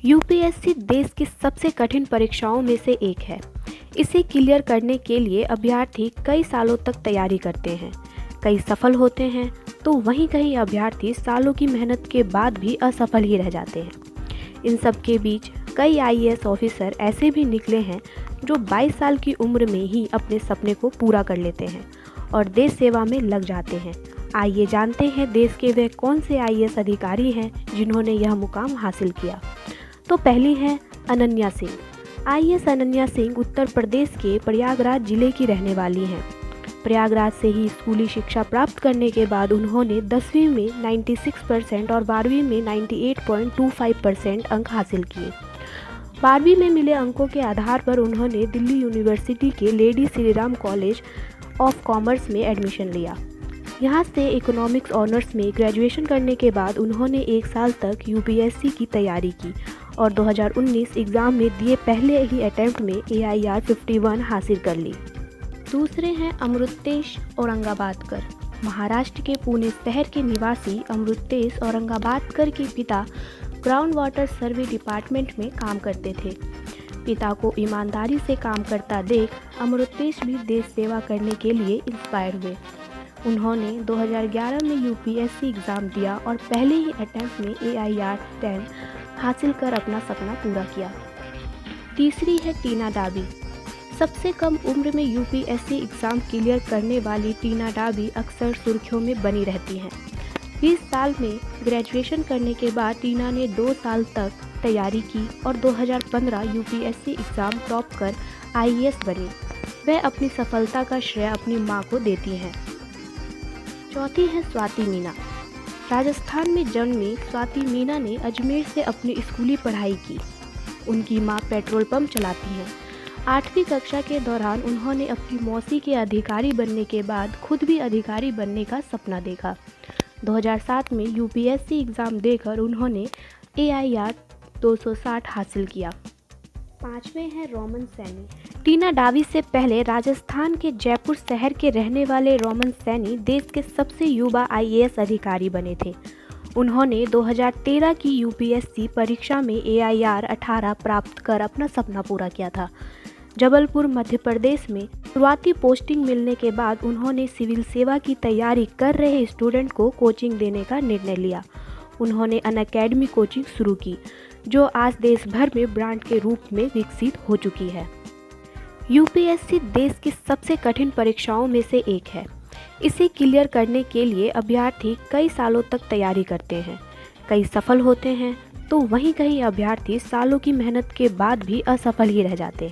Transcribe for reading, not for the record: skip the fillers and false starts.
UPSC देश की सबसे कठिन परीक्षाओं में से एक है। इसे क्लियर करने के लिए अभ्यर्थी कई सालों तक तैयारी करते हैं। कई सफल होते हैं तो वहीं कई अभ्यर्थी सालों की मेहनत के बाद भी असफल ही रह जाते हैं। इन सब के बीच कई आईएएस ऑफिसर ऐसे भी निकले हैं जो 22 साल की उम्र में ही अपने सपने को पूरा कर लेते हैं और देश सेवा में लग जाते हैं। आइए जानते हैं देश के वे कौन से आईएएस अधिकारी हैं जिन्होंने यह मुकाम हासिल किया। तो पहली हैं अनन्या सिंह। आईएएस अनन्या सिंह उत्तर प्रदेश के प्रयागराज जिले की रहने वाली हैं। प्रयागराज से ही स्कूली शिक्षा प्राप्त करने के बाद उन्होंने 10वीं में 96% और 12वीं में 98.25% अंक हासिल किए। 12वीं में मिले अंकों के आधार पर उन्होंने दिल्ली यूनिवर्सिटी के lady Shriram college of commerce में एडमिशन लिया। यहाँ से इकोनॉमिक्स ऑनर्स में ग्रेजुएशन करने के बाद उन्होंने 1 साल तक यूपीएससी की तैयारी की और 2019 एग्ज़ाम में दिए पहले ही अटेम्प्ट में AIR 51 हासिल कर ली। दूसरे हैं अमृतेश औरंगाबादकर। महाराष्ट्र के पुणे शहर के निवासी अमृतेश औरंगाबादकर के पिता ग्राउंड वाटर सर्वे डिपार्टमेंट में काम करते थे। पिता को ईमानदारी से काम करता देख अमृतेश भी देश सेवा करने के लिए इंस्पायर हुए। उन्होंने 2011 में यूपीएससी एग्ज़ाम दिया और पहले ही अटेम्प्ट में AIR 10 हासिल कर अपना सपना पूरा किया। तीसरी है टीना डाबी। सबसे कम उम्र में यूपीएससी एग्ज़ाम क्लियर करने वाली टीना डाबी अक्सर सुर्खियों में बनी रहती हैं। 20 साल में ग्रेजुएशन करने के बाद टीना ने 2 साल तक तैयारी की और 2015 यूपीएससी एग्ज़ाम टॉप कर आईएएस बनी। वह अपनी सफलता का श्रेय अपनी मां को देती हैं। चौथी है स्वाति मीना। राजस्थान में जन्मी स्वाति मीना ने अजमेर से अपनी स्कूली पढ़ाई की। उनकी मां पेट्रोल पंप चलाती हैं। 8वीं कक्षा के दौरान उन्होंने अपनी मौसी के अधिकारी बनने के बाद खुद भी अधिकारी बनने का सपना देखा। 2007 में यूपीएससी एग्ज़ाम देकर उन्होंने AIR 260 हासिल किया। 5वें हैं रोमन सैनी। टीना डाबी से पहले राजस्थान के जयपुर शहर के रहने वाले रोमन सैनी देश के सबसे युवा आईएएस अधिकारी बने थे। उन्होंने 2013 की यूपीएससी परीक्षा में AIR 18 प्राप्त कर अपना सपना पूरा किया था। जबलपुर मध्य प्रदेश में शुरुआती पोस्टिंग मिलने के बाद उन्होंने सिविल सेवा की तैयारी कर रहे स्टूडेंट को कोचिंग देने का निर्णय लिया। उन्होंने अनअकैडमी कोचिंग शुरू की जो आज देश भर में ब्रांड के रूप में विकसित हो चुकी है। यूपीएससी देश की सबसे कठिन परीक्षाओं में से एक है। इसे क्लियर करने के लिए अभ्यर्थी कई सालों तक तैयारी करते हैं। कई सफल होते हैं तो वहीं कई अभ्यर्थी सालों की मेहनत के बाद भी असफल ही रह जाते हैं।